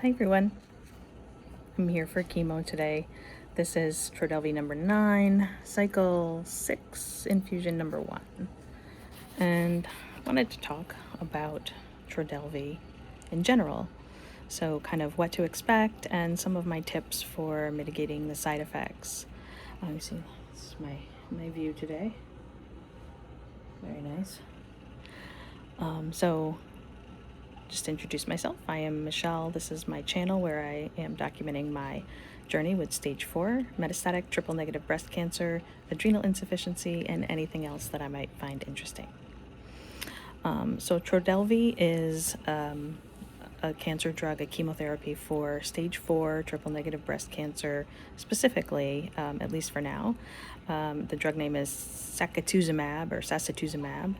Hi everyone, I'm here for chemo today. This is Trodelvy number 9, cycle 6, infusion number 1. And I wanted to talk about Trodelvy in general. So kind of what to expect and some of my tips for mitigating the side effects. You see, this is my view today. Very nice. So just to introduce myself, I am Michelle. This is my channel where I am documenting my journey with stage 4 metastatic triple negative breast cancer, adrenal insufficiency, and anything else that I might find interesting. So Trodelvy is a cancer drug, a chemotherapy for stage 4 triple negative breast cancer specifically, at least for now. The drug name is sacituzumab or sacituzumab,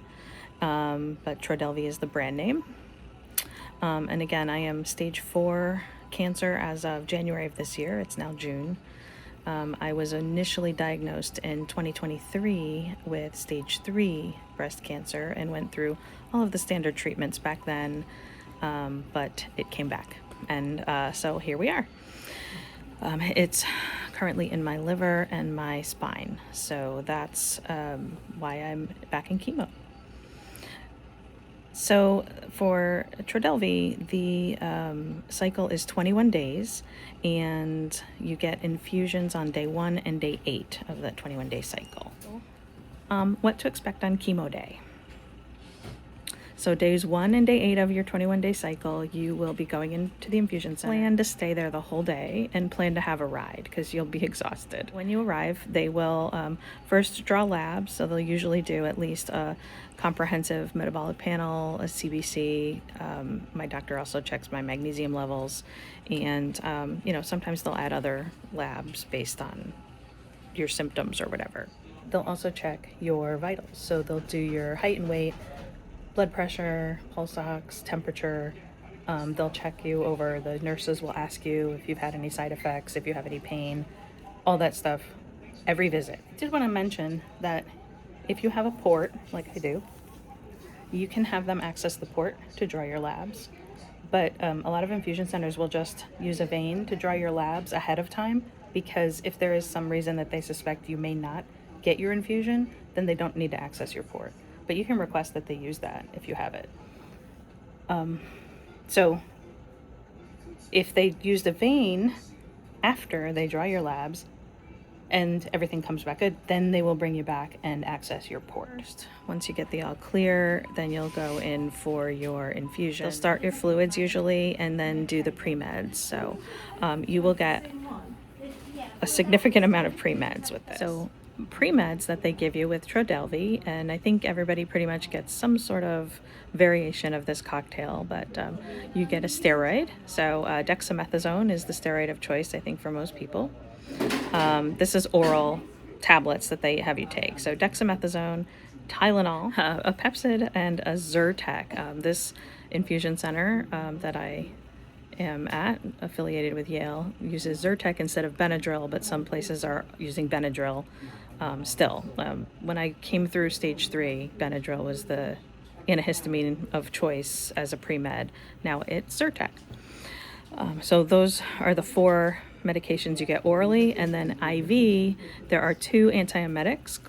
but Trodelvy is the brand name. And again, I am stage 4 cancer as of January of this year. It's now June. I was initially diagnosed in 2023 with stage 3 breast cancer and went through all of the standard treatments back then, but it came back. And so here we are. It's currently in my liver and my spine. So that's why I'm back in chemo. So for Trodelvy, the cycle is 21 days, and you get infusions on day 1 and day 8 of that 21-day cycle. What to expect on chemo day. So days 1 and day 8 of your 21-day cycle, you will be going into the infusion center. Plan to stay there the whole day and plan to have a ride because you'll be exhausted. When you arrive, they will first draw labs, so they'll usually do at least a comprehensive metabolic panel, a CBC. My doctor also checks my magnesium levels, and sometimes they'll add other labs based on your symptoms or whatever. They'll also check your vitals, so they'll do your height and weight, blood pressure, pulse ox, temperature. They'll check you over. The nurses will ask you if you've had any side effects, if you have any pain, all that stuff, every visit. I did want to mention that if you have a port, like I do, you can have them access the port to draw your labs. But a lot of infusion centers will just use a vein to draw your labs ahead of time, because if there is some reason that they suspect you may not get your infusion, then they don't need to access your port. But you can request that they use that if you have it. So if they use the vein after they draw your labs and everything comes back good, then they will bring you back and access your port. Once you get the all clear, then you'll go in for your infusion. They'll start your fluids usually and then do the pre-meds. So you will get a significant amount of pre-meds with this. So pre-meds that they give you with Trodelvy, and I think everybody pretty much gets some sort of variation of this cocktail, but you get a steroid. So dexamethasone is the steroid of choice, I think, for most people. This is oral tablets that they have you take. So dexamethasone, Tylenol, a Pepsid, and a Zyrtec. This infusion center that I am at, affiliated with Yale, uses Zyrtec instead of Benadryl, but some places are using Benadryl still. When I came through stage 3, Benadryl was the antihistamine of choice as a pre-med. Now it's Zyrtec. So those are the 4 medications you get orally, and then IV, there are 2 antiemetics.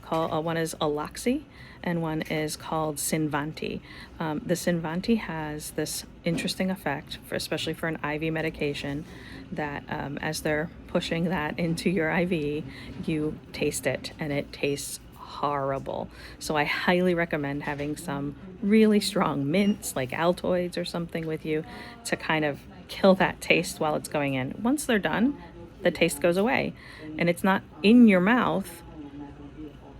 One is Aloxi, and one is called Cinvanti. The Cinvanti has this interesting effect, especially for an IV medication, that as they're pushing that into your IV, you taste it, and it tastes horrible. So I highly recommend having some really strong mints, like Altoids or something, with you to kind of kill that taste while it's going in. Once they're done, the taste goes away, and it's not in your mouth,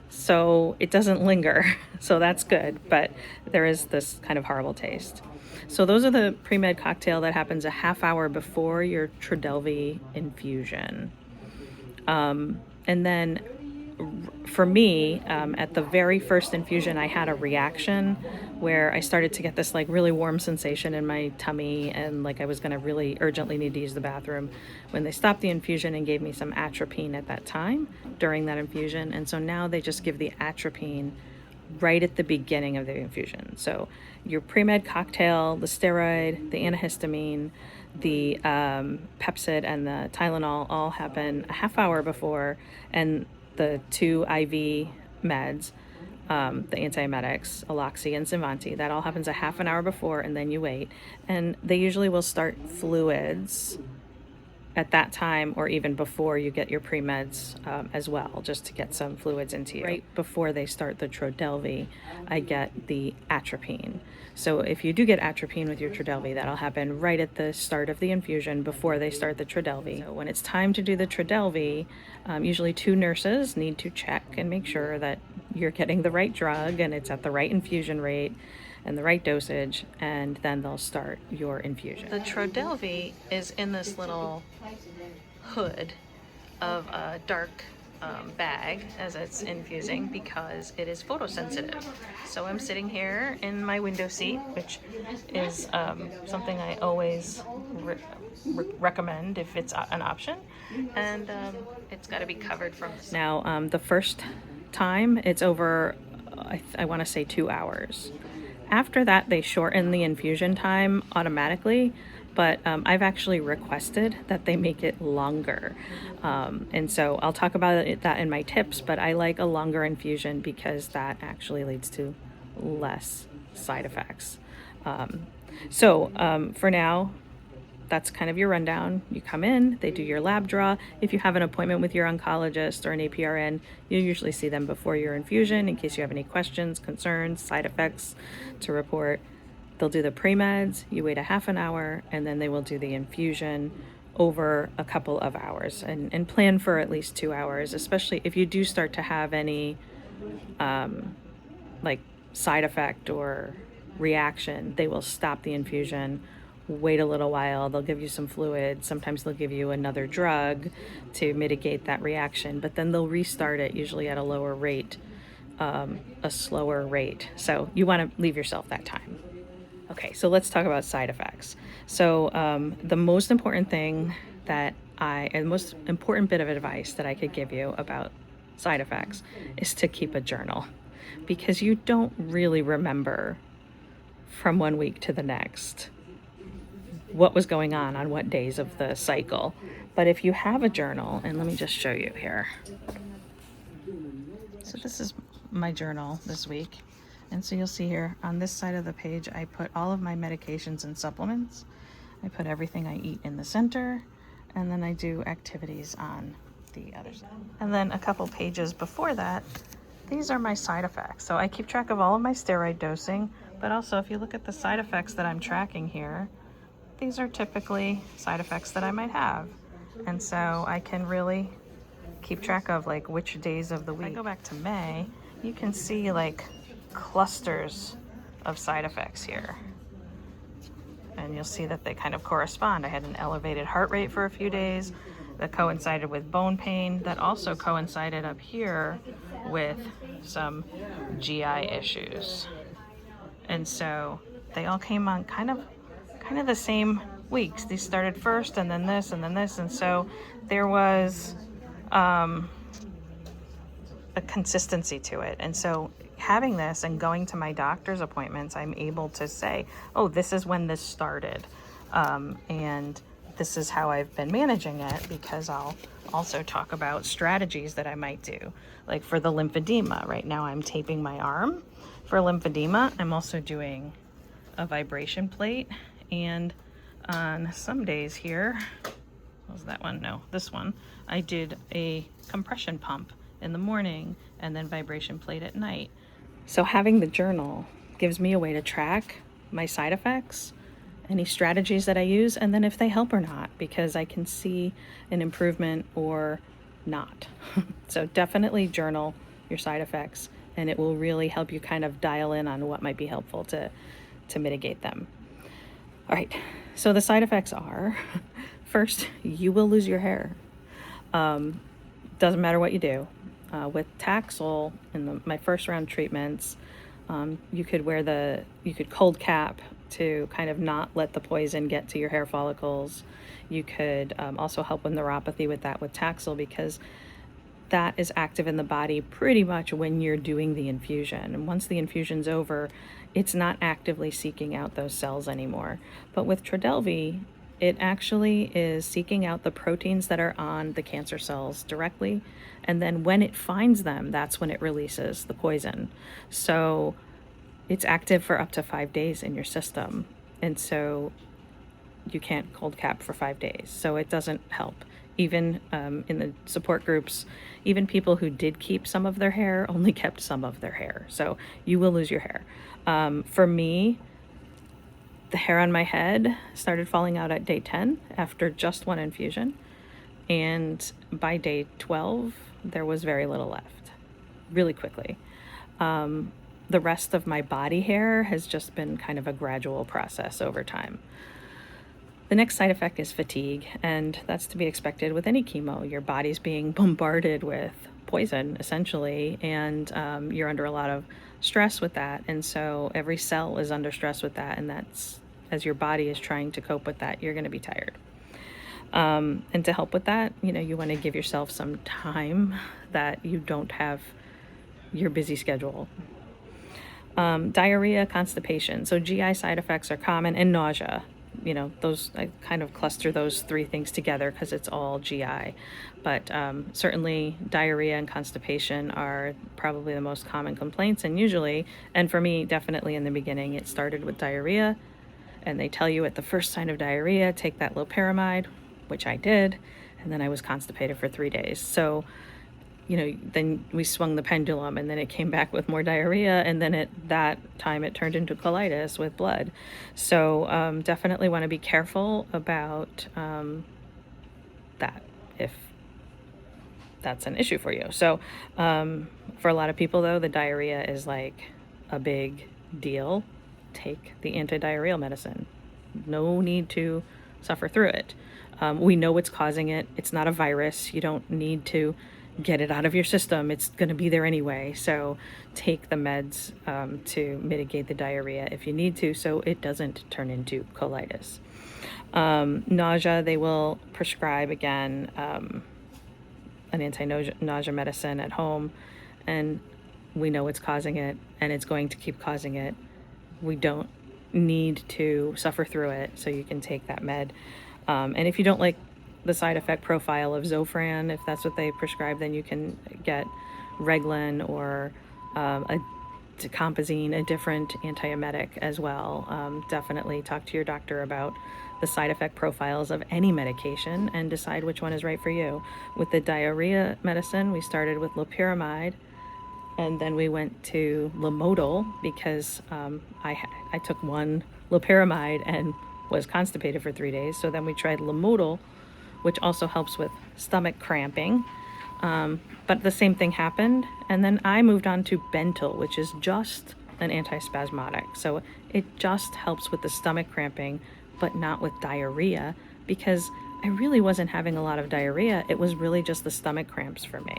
so it doesn't linger. So that's good, but there is this kind of horrible taste. So those are the pre-med cocktail that happens a half hour before your Trodelvy infusion. And then for me, at the very first infusion, I had a reaction where I started to get this like really warm sensation in my tummy, and like I was going to really urgently need to use the bathroom, when they stopped the infusion and gave me some atropine at that time during that infusion. And so now they just give the atropine right at the beginning of the infusion. So your pre-med cocktail, the steroid, the antihistamine, the Pepsid, and the Tylenol all happen a half hour before, and the 2 IV meds, the antiemetics, Aloxi and Civanti, that all happens a half an hour before, and then you wait. And they usually will start fluids at that time or even before you get your pre-meds as well, just to get some fluids into you. Right before they start the Trodelvy, I get the atropine. So if you do get atropine with your Trodelvy, that'll happen right at the start of the infusion before they start the Trodelvy. So when it's time to do the Trodelvy, usually 2 nurses need to check and make sure that you're getting the right drug and it's at the right infusion rate and the right dosage, and then they'll start your infusion. The Trodelvy is in this little hood of a dark bag as it's infusing because it is photosensitive. So I'm sitting here in my window seat, which is something I always recommend if it's an option, and it's got to be covered from the sun. Now the first time it's over, I want to say 2 hours. After that, they shorten the infusion time automatically, but I've actually requested that they make it longer. And so I'll talk about that in my tips, but I like a longer infusion because that actually leads to less side effects. For now, that's kind of your rundown. You come in, they do your lab draw. If you have an appointment with your oncologist or an APRN, you usually see them before your infusion in case you have any questions, concerns, side effects to report. They'll do the pre-meds, you wait a half an hour, and then they will do the infusion over a couple of hours, and plan for at least 2 hours, especially if you do start to have any like side effect or reaction. They will stop the infusion, wait a little while, they'll give you some fluid, sometimes they'll give you another drug to mitigate that reaction, but then they'll restart it, usually at a lower rate, a slower rate. So you want to leave yourself that time. Okay, so let's talk about side effects. So the most important thing the most important bit of advice that I could give you about side effects is to keep a journal, because you don't really remember from one week to the next what was going on what days of the cycle. But if you have a journal, and let me just show you here. So this is my journal this week. And so you'll see here on this side of the page, I put all of my medications and supplements. I put everything I eat in the center, and then I do activities on the other side. And then a couple pages before that, these are my side effects. So I keep track of all of my steroid dosing, but also if you look at the side effects that I'm tracking here, these are typically side effects that I might have. And so I can really keep track of like which days of the week. If I go back to May, you can see like clusters of side effects here. And you'll see that they kind of correspond. I had an elevated heart rate for a few days that coincided with bone pain, that also coincided up here with some GI issues. And so they all came on kind of the same weeks. These started first, and then this, and then this, and so there was a consistency to it. And so having this and going to my doctor's appointments, I'm able to say, oh, this is when this started, and this is how I've been managing it, because I'll also talk about strategies that I might do. Like for the lymphedema, right now I'm taping my arm for lymphedema. I'm also doing a vibration plate, and on some days here, what was that one? No, this one, I did a compression pump in the morning and then vibration plate at night. So having the journal gives me a way to track my side effects, any strategies that I use, and then if they help or not, because I can see an improvement or not. So definitely journal your side effects, and it will really help you kind of dial in on what might be helpful to mitigate them. All right, so the side effects are, first, you will lose your hair. Doesn't matter what you do. With Taxol in my first round treatments, you could cold cap to kind of not let the poison get to your hair follicles. You could also help with neuropathy with that with Taxol, because that is active in the body pretty much when you're doing the infusion. And once the infusion's over, it's not actively seeking out those cells anymore. But with Trodelvy, it actually is seeking out the proteins that are on the cancer cells directly. And then when it finds them, that's when it releases the poison. So it's active for up to 5 days in your system. And so you can't cold cap for 5 days. So it doesn't help. Even in the support groups, even people who did keep some of their hair only kept some of their hair. So you will lose your hair. For me, the hair on my head started falling out at day 10 after just one infusion. And by day 12, there was very little left, really quickly. The rest of my body hair has just been kind of a gradual process over time. The next side effect is fatigue, and that's to be expected with any chemo. Your body's being bombarded with poison, essentially, and you're under a lot of stress with that. And so every cell is under stress with that, and that's, as your body is trying to cope with that, you're going to be tired. And to help with that, you want to give yourself some time that you don't have your busy schedule. Diarrhea, constipation. So GI side effects are common, and nausea. Those, I kind of cluster those three things together because it's all GI. But certainly diarrhea and constipation are probably the most common complaints. And usually, and for me, definitely in the beginning, it started with diarrhea. And they tell you at the first sign of diarrhea, take that loperamide, which I did. And then I was constipated for 3 days. So, then we swung the pendulum, and then it came back with more diarrhea, and then at that time it turned into colitis with blood. So definitely want to be careful about that if that's an issue for you. So for a lot of people, though, the diarrhea is like a big deal. Take the antidiarrheal medicine. No need to suffer through it. We know what's causing it. It's not a virus. You don't need to get it out of your system. It's going to be there anyway. So take the meds to mitigate the diarrhea if you need to, so it doesn't turn into colitis. Nausea, they will prescribe again an anti-nausea medicine at home, and we know it's causing it, and it's going to keep causing it. We don't need to suffer through it, so you can take that med. And if you don't like the side effect profile of Zofran, if that's what they prescribe, then you can get Reglan or a Compazine, a different antiemetic as well. Definitely talk to your doctor about the side effect profiles of any medication and decide which one is right for you. With the diarrhea medicine, we started with loperamide, and then we went to Lamodal because I took one loperamide and was constipated for 3 days. So then we tried Lamodal, which also helps with stomach cramping. But the same thing happened. And then I moved on to Bentyl, which is just an antispasmodic. So it just helps with the stomach cramping, but not with diarrhea, because I really wasn't having a lot of diarrhea. It was really just the stomach cramps for me.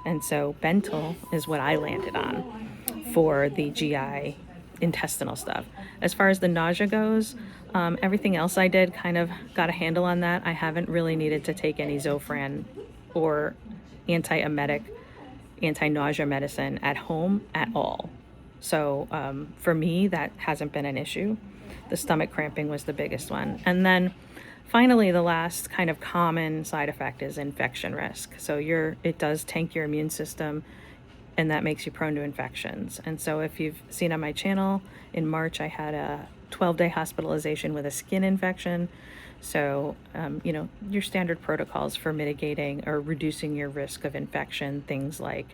And so Bentyl is what I landed on for the GI intestinal stuff. As far as the nausea goes, everything else I did kind of got a handle on that. I haven't really needed to take any Zofran or antiemetic, anti-nausea medicine at home at all. So for me, that hasn't been an issue. The stomach cramping was the biggest one. And then finally, the last kind of common side effect is infection risk. So it does tank your immune system, and that makes you prone to infections. And so if you've seen on my channel, in March I had a 12-day hospitalization with a skin infection. So, your standard protocols for mitigating or reducing your risk of infection, things like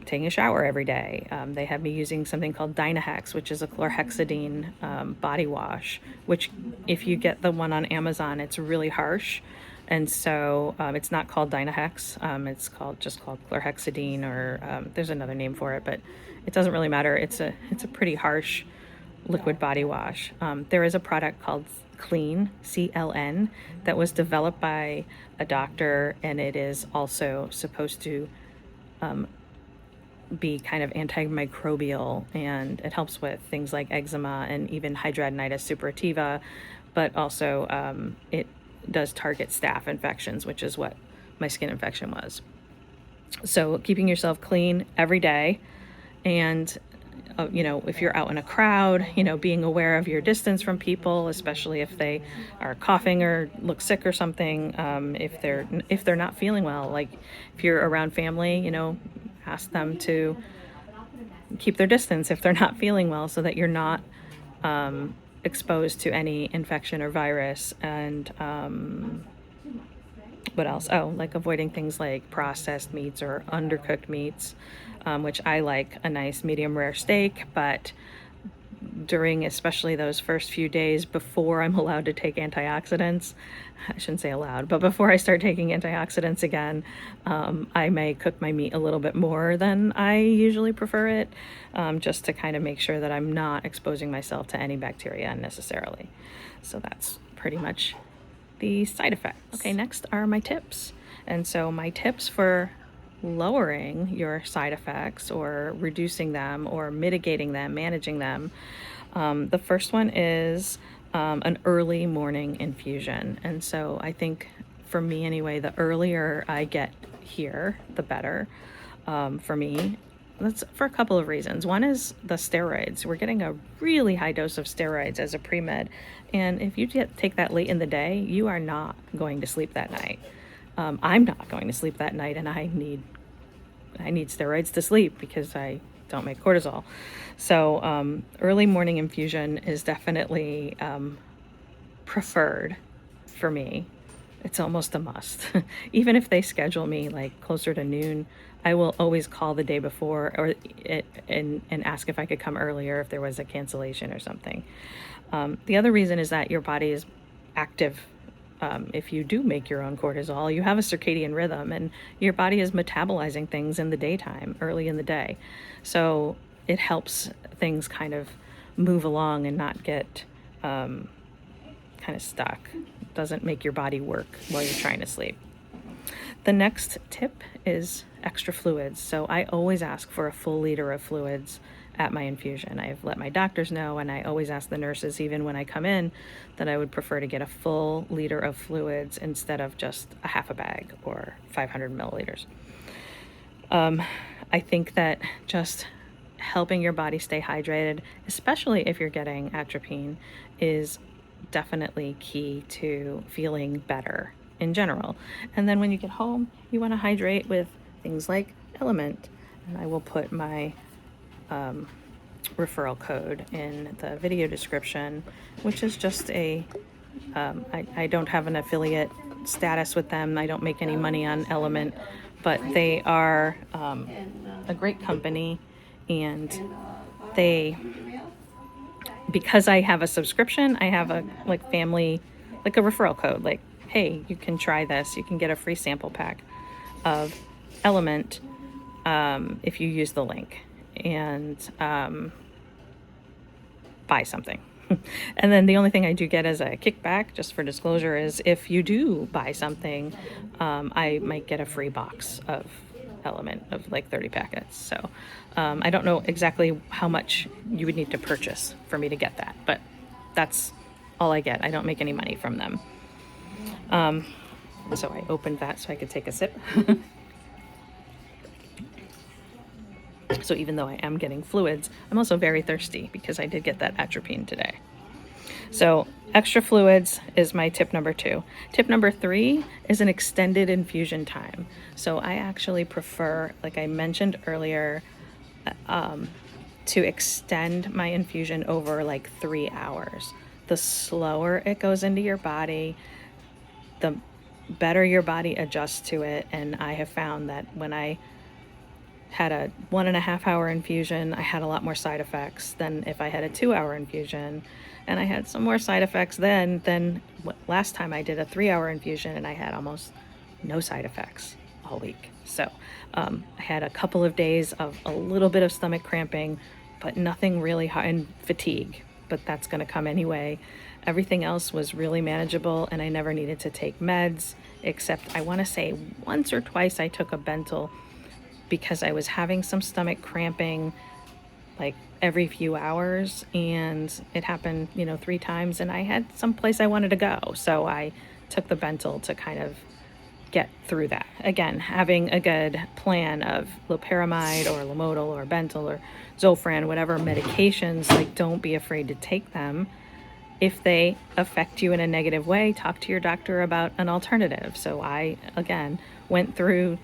taking a shower every day. They have me using something called Dynahex, which is a chlorhexidine body wash, which if you get the one on Amazon, it's really harsh. And so it's not called Dynahex. It's just called chlorhexidine, or there's another name for it, but it doesn't really matter. It's a pretty harsh liquid body wash. There is a product called CLn, CLn, that was developed by a doctor, and it is also supposed to be kind of antimicrobial, and it helps with things like eczema and even hidradenitis suppurativa, but also it does target staph infections, which is what my skin infection was. So keeping yourself clean every day, and if you're out in a crowd, being aware of your distance from people, especially if they are coughing or look sick or something. If they're not feeling well, like if you're around family, ask them to keep their distance if they're not feeling well, so that you're not exposed to any infection or virus. And what else? Oh, like avoiding things like processed meats or undercooked meats, which I like a nice medium rare steak, but during especially those first few days before I'm allowed to take antioxidants, I shouldn't say allowed, but before I start taking antioxidants again, I may cook my meat a little bit more than I usually prefer it, just to kind of make sure that I'm not exposing myself to any bacteria unnecessarily. So that's pretty much the side effects. Okay, next are my tips. And so my tips for lowering your side effects or reducing them or mitigating them, managing them. The first one is an early morning infusion. And so I think for me anyway, the earlier I get here, the better for me. That's for a couple of reasons. One is the steroids. We're getting a really high dose of steroids as a pre-med. And if you take that late in the day, you are not going to sleep that night. I'm not going to sleep that night, and I need steroids to sleep because I don't make cortisol. So early morning infusion is definitely preferred for me. It's almost a must. Even if they schedule me like closer to noon, I will always call the day before and ask if I could come earlier if there was a cancellation or something. The other reason is that your body is active. If you do make your own cortisol, you have a circadian rhythm, and your body is metabolizing things in the daytime, early in the day. So it helps things kind of move along and not get kind of stuck. It doesn't make your body work while you're trying to sleep. The next tip is extra fluids. So I always ask for a full liter of fluids at my infusion. I've let my doctors know, and I always ask the nurses, even when I come in, that I would prefer to get a full liter of fluids instead of just a half a bag or 500 milliliters. I think that just helping your body stay hydrated, especially if you're getting atropine, is definitely key to feeling better in general. And then when you get home, you want to hydrate with things like Element. And I will put my referral code in the video description, which is just I don't have an affiliate status with them. I don't make any money on Element, but they are a great company, and because I have a subscription, I have a family, a referral code, hey, you can try this. You can get a free sample pack of Element if you use the link and buy something. And then the only thing I do get as a kickback, just for disclosure, is if you do buy something, I might get a free box of Element of 30 packets. So I don't know exactly how much you would need to purchase for me to get that, but that's all I get. I don't make any money from them. So I opened that so I could take a sip. So even though I am getting fluids, I'm also very thirsty because I did get that atropine today. So extra fluids is my tip number 2. Tip number 3 is an extended infusion time. So I actually prefer, like I mentioned earlier, to extend my infusion over 3 hours. The slower it goes into your body, the better your body adjusts to it. And I have found that when I had a 1.5 hour infusion, I had a lot more side effects than if I had a 2 hour infusion. And I had some more side effects than last time I did a 3 hour infusion, and I had almost no side effects all week. So I had a couple of days of a little bit of stomach cramping, but nothing really high, and fatigue, but that's going to come anyway. Everything else was really manageable, and I never needed to take meds, except I want to say once or twice I took a Bentyl because I was having some stomach cramping every few hours, and it happened 3 times, and I had some place I wanted to go, so I took the Bentyl to kind of get through that. Again, having a good plan of loperamide or Lomotil or Bentyl or Zofran, whatever medications, like, don't be afraid to take them. If they affect you in a negative way, talk to your doctor about an alternative. So I, again, went through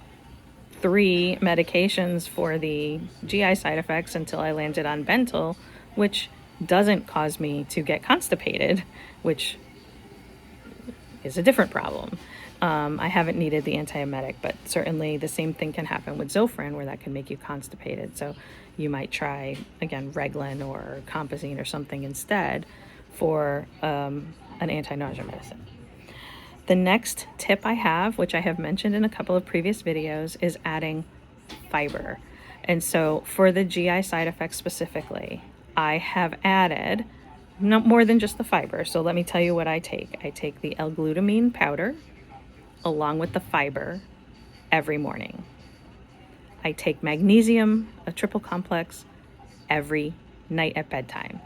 3 medications for the GI side effects until I landed on Bentyl, which doesn't cause me to get constipated, which is a different problem. I haven't needed the antiemetic, but certainly the same thing can happen with Zofran, where that can make you constipated. So you might try, again, Reglan or Compazine or something instead for an anti-nausea medicine. The next tip I have, which I have mentioned in a couple of previous videos, is adding fiber. And so for the GI side effects specifically, I have added no more than just the fiber. So let me tell you what I take. I take the L-glutamine powder along with the fiber every morning. I take magnesium, a triple complex, every night at bedtime.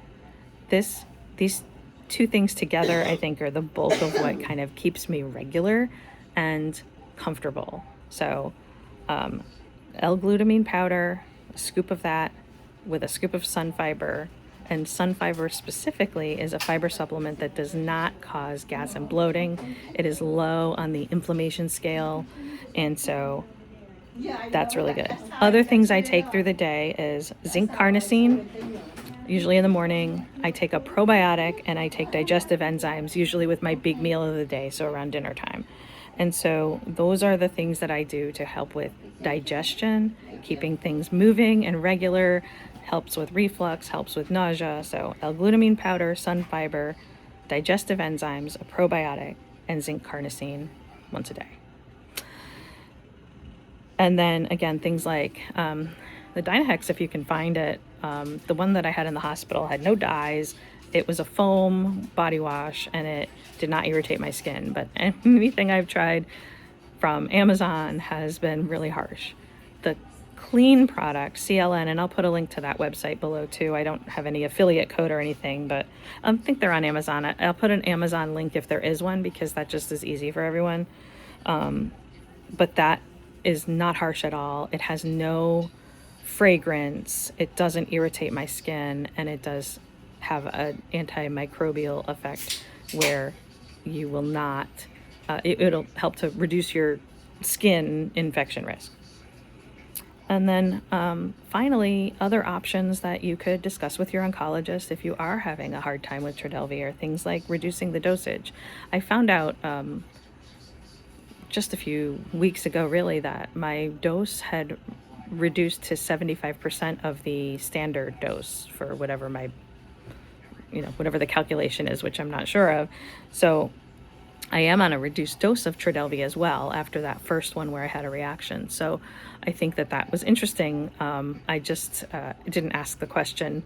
These 2 things together, I think, are the bulk of what kind of keeps me regular and comfortable. So L-glutamine powder, a scoop of that with a scoop of sun fiber. And sun fiber specifically is a fiber supplement that does not cause gas and bloating. It is low on the inflammation scale, and so that's really good. Other things I take through the day is zinc carnosine, usually in the morning. I take a probiotic, and I take digestive enzymes, usually with my big meal of the day, so around dinner time. And so those are the things that I do to help with digestion, keeping things moving and regular, helps with reflux, helps with nausea. So L-glutamine powder, sun fiber, digestive enzymes, a probiotic, and zinc carnosine once a day. And then again, things like the Dynahex, if you can find it. The one that I had in the hospital had no dyes. It was a foam body wash, and it did not irritate my skin. But anything I've tried from Amazon has been really harsh. The clean product, CLn, and I'll put a link to that website below too. I don't have any affiliate code or anything, but I think they're on Amazon. I'll put an Amazon link if there is one, because that just is easy for everyone. But that is not harsh at all. It has no fragrance. It doesn't irritate my skin, and it does have an antimicrobial effect where you will not, it'll help to reduce your skin infection risk. And then finally, other options that you could discuss with your oncologist if you are having a hard time with Trodelvy are things like reducing the dosage. I found out just a few weeks ago, really, that my dose had reduced to 75% of the standard dose for whatever my, whatever the calculation is, which I'm not sure of. So I am on a reduced dose of Trodelvy as well after that first one where I had a reaction. So I think that was interesting. I just didn't ask the question.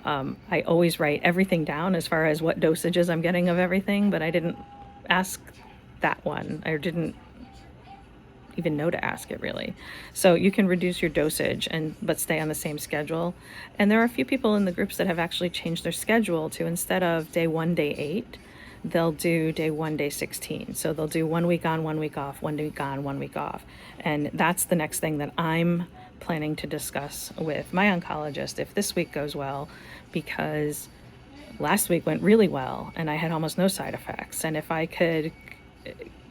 I always write everything down as far as what dosages I'm getting of everything, but I didn't ask that one. I didn't even know to ask it, really. So you can reduce your dosage but stay on the same schedule. And there are a few people in the groups that have actually changed their schedule to, instead of day 1, day 8, they'll do day 1, day 16. So they'll do 1 week on, 1 week off, 1 week on, 1 week off. And that's the next thing that I'm planning to discuss with my oncologist if this week goes well, because last week went really well and I had almost no side effects. And if I could,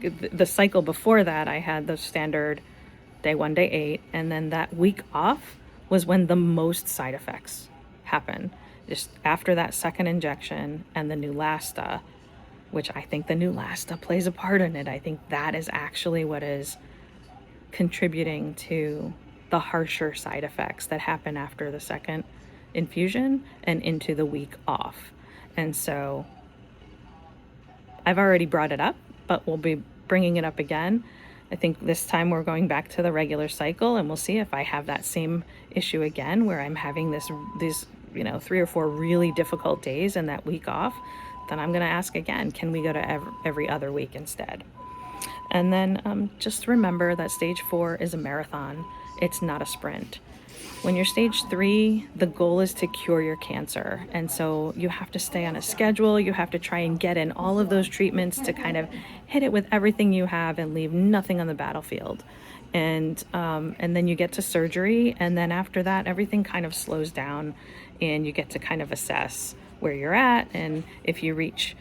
the cycle before that, I had the standard day 1, day 8, and then that week off was when the most side effects happen. Just after that second injection and the Neulasta, which I think the Neulasta plays a part in it. I think that is actually what is contributing to the harsher side effects that happen after the second infusion and into the week off. And so I've already brought it up, but we'll be bringing it up again. I think this time we're going back to the regular cycle, and we'll see if I have that same issue again where I'm having these 3 or 4 really difficult days and that week off. Then I'm going to ask again, can we go to every other week instead? And then just remember that stage 4 is a marathon. It's not a sprint. When you're stage 3, the goal is to cure your cancer. And so you have to stay on a schedule. You have to try and get in all of those treatments to kind of hit it with everything you have and leave nothing on the battlefield. And then you get to surgery. And then after that, everything kind of slows down and you get to kind of assess where you're at. And if you reach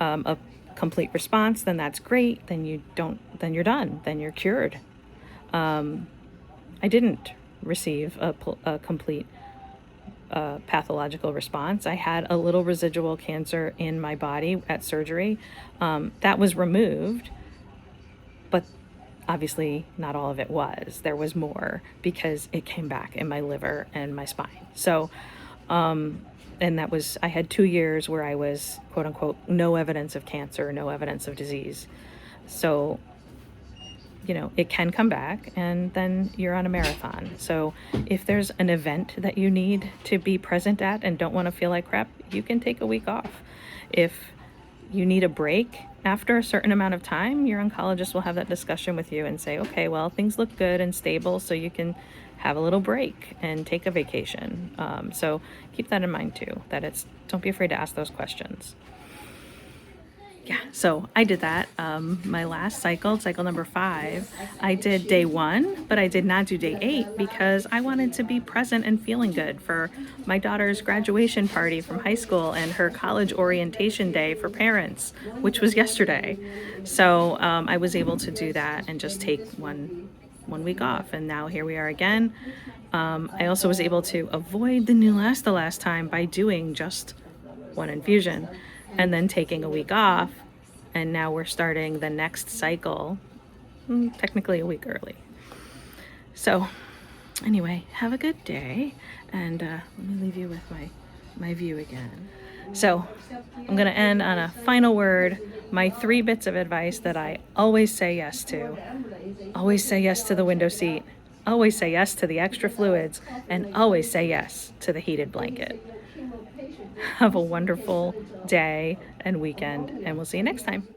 a complete response, then that's great. Then you're done. Then you're cured. I didn't receive a complete pathological response. I had a little residual cancer in my body at surgery. That was removed, but obviously not all of it was. There was more because it came back in my liver and my spine. So, and that was, I had 2 years where I was, quote unquote, no evidence of cancer, no evidence of disease. So, you know, it can come back and then you're on a marathon. So if there's an event that you need to be present at and don't want to feel like crap, you can take a week off. If you need a break after a certain amount of time, your oncologist will have that discussion with you and say, okay, well, things look good and stable, so you can have a little break and take a vacation. So keep that in mind too, that don't be afraid to ask those questions. Yeah, so I did that. My last cycle number 5, I did day 1, but I did not do day 8 because I wanted to be present and feeling good for my daughter's graduation party from high school and her college orientation day for parents, which was yesterday. So I was able to do that and just take one week off, and now here we are again. I also was able to avoid the Neulasta last time by doing just 1 infusion and then taking a week off, and now we're starting the next cycle, technically a week early. So anyway, have a good day, and let me leave you with my view again. So I'm going to end on a final word, my 3 bits of advice that I always say yes to. Always say yes to the window seat, always say yes to the extra fluids, and always say yes to the heated blanket. Have a wonderful day and weekend, and we'll see you next time.